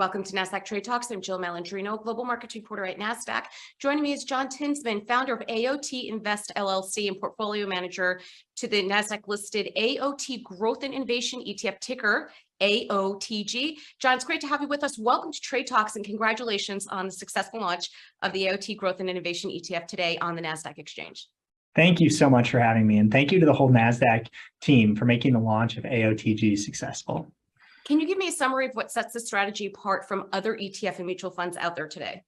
Welcome to Nasdaq Trade Talks. I'm Jill Malandrino, Global Markets Reporter at Nasdaq. Joining me is John Tinsman, founder of AOTInvest LLC and portfolio manager to the Nasdaq-listed AOT Growth and Innovation ETF ticker, AOTG. John, it's great to have you with us. Welcome to Trade Talks and congratulations on the successful launch of the AOT Growth and Innovation ETF today on the Nasdaq exchange. Thank you so much for having me, and thank you to the whole Nasdaq team for making the launch of AOTG successful. Can you give me a summary of what sets this strategy apart from other ETF and mutual funds out there today?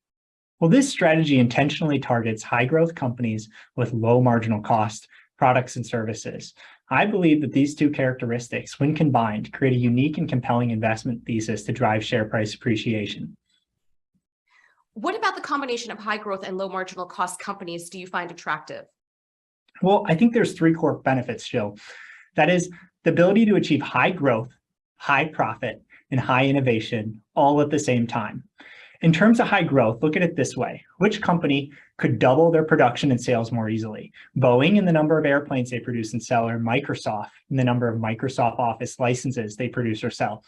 Well, this strategy intentionally targets high-growth companies with low marginal cost products and services. I believe that these two characteristics, when combined, create a unique and compelling investment thesis to drive share price appreciation. What about the combination of high growth and low marginal cost companies do you find attractive? Well, I think there's three core benefits, Jill. That is the ability to achieve high growth, high profit, and high innovation all at the same time. In terms of high growth, look at it this way. Which company could double their production and sales more easily? Boeing in the number of airplanes they produce and sell, or Microsoft in the number of Microsoft Office licenses they produce or sell.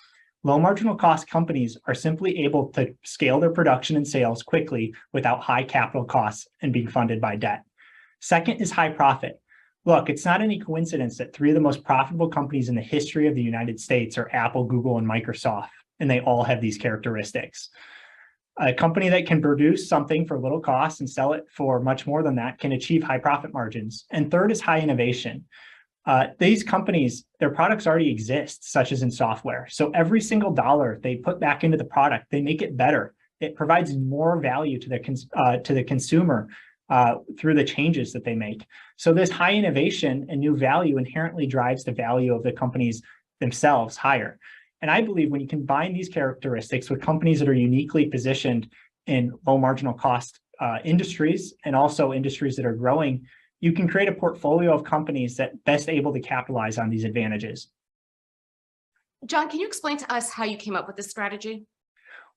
Low marginal cost companies are simply able to scale their production and sales quickly without high capital costs and being funded by debt. Second is high profit. Look, it's not any coincidence that three of the most profitable companies in the history of the United States are Apple, Google, and Microsoft, and they all have these characteristics. A company that can produce something for little cost and sell it for much more than that can achieve high profit margins. And third is high innovation. These companies, their products already exist, such as in software. So every single dollar they put back into the product, they make it better. It provides more value to the consumer through the changes that they make. So this high innovation and new value inherently drives the value of the companies themselves higher. And I believe when you combine these characteristics with companies that are uniquely positioned in low marginal cost industries and also industries that are growing, you can create a portfolio of companies that best able to capitalize on these advantages. John, can you explain to us how you came up with this strategy?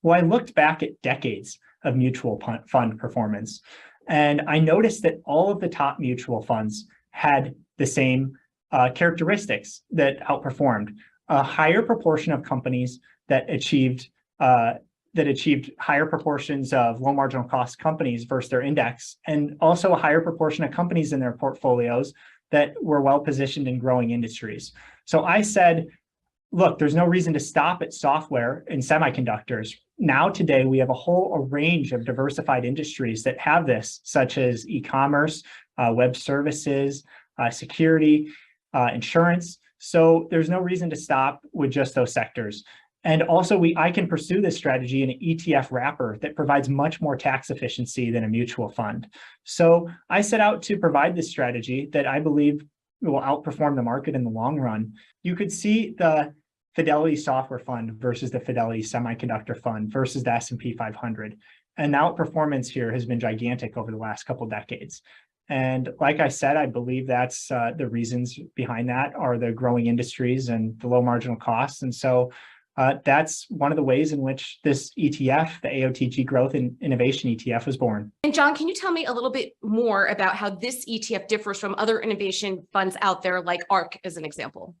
Well, I looked back at decades of mutual fund performance, and I noticed that all of the top mutual funds had the same characteristics that outperformed. A higher proportion of companies that achieved higher proportions of low marginal cost companies versus their index, and also a higher proportion of companies in their portfolios that were well positioned in growing industries. So I said, look, there's no reason to stop at software and semiconductors. Now today, we have a whole range of diversified industries that have this, such as e-commerce, web services, security, insurance. So there's no reason to stop with just those sectors. And also, I can pursue this strategy in an ETF wrapper that provides much more tax efficiency than a mutual fund. So I set out to provide this strategy that I believe will outperform the market in the long run. You could see the Fidelity Software Fund versus the Fidelity Semiconductor Fund versus the S&P 500. And the outperformance here has been gigantic over the last couple of decades. And like I said, I believe that's the reasons behind that are the growing industries and the low marginal costs. And so that's one of the ways in which this ETF, the AOTG Growth and Innovation ETF, was born. And John, can you tell me a little bit more about how this ETF differs from other innovation funds out there, like ARK as an example?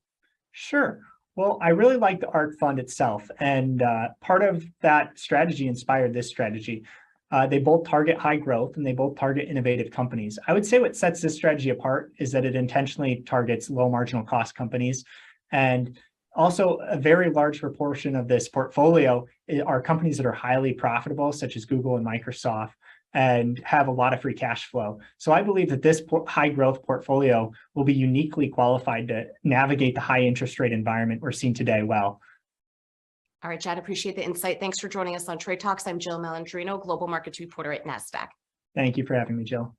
Sure. Well, I really like the ARK fund itself, and part of that strategy inspired this strategy. They both target high growth and they both target innovative companies. I would say what sets this strategy apart is that it intentionally targets low marginal cost companies. And also a very large proportion of this portfolio are companies that are highly profitable, such as Google and Microsoft, and have a lot of free cash flow. So I believe that this high growth portfolio will be uniquely qualified to navigate the high interest rate environment we're seeing today well. All right, John, appreciate the insight. Thanks for joining us on Trade Talks. I'm Jill Malandrino, Global Markets Reporter at Nasdaq. Thank you for having me, Jill.